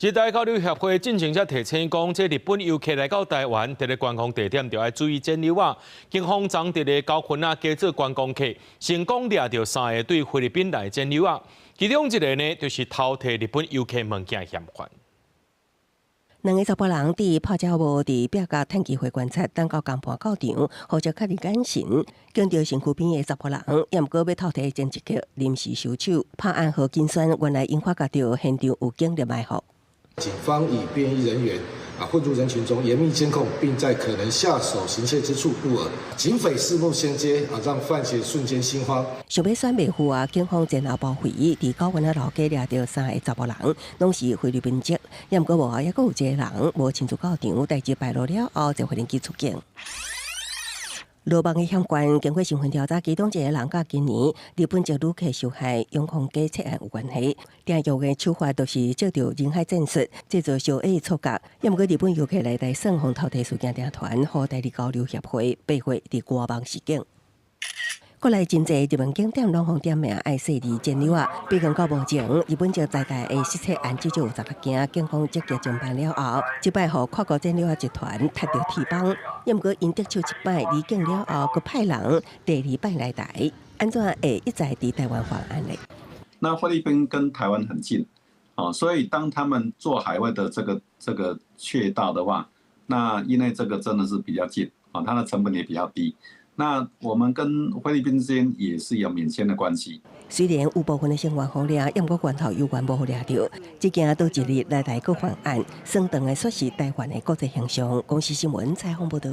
日台交流协会进行者提醒讲，这日本游客来到台湾，伫咧观光地点就要注意剪流啊。警方昨伫咧9分加做观光客，成功抓到3个对菲律宾来剪流啊。其中一个呢，就是偷摕日本游客物件嫌犯。2个查甫人伫泡脚屋伫表甲趁机会观察，等到工盘到场，或者确认眼神，见到身躯边的查甫人，也毋过要偷摕剪一克，临时收手。破案后精算，原来因发觉到现场有警力埋伏。警方以便衣人员混入人群中，严密监控，并在可能下手行窃之处入耳。警匪四目相接，让犯嫌瞬间心慌。想要选袂赴啊，警方前后包围，伫高原路街抓到3个查甫人，拢是菲律宾籍，也毋过无还佫有一个人无亲自到场，代志败露了后，就发电机出警。罗邦的险关，经过身份调查，其中一个人甲今年日本籍旅客受害永康街窃案有关系。订药的手法就是借着人海战术，制造小 A 错觉。也毋过日本游客来台算风偷摕事件订团，和台日交流协会被会伫官网示警。国内真侪日本景点拢互点名爱细致剪流啊！比如到目前，日本籍在台的失窃案至少有10件，警方积极侦办了后，即摆互跨国剪流啊集团踢到铁板。也毋过因得手一摆离境了后，佮派人第2摆来台，安怎会一再伫台湾犯案呢？那菲律宾跟台湾很近，所以当他们做海外的这个窃盗的话，那因为这个真的是比较近，它的成本也比较低。那我们跟菲律宾之间也是有免签的关系。虽然有部分的成员好抓，也毋过源头有关无好抓到。即件都一日来台各犯案，相当的说是台湾的国际形象。公司新闻采访报道。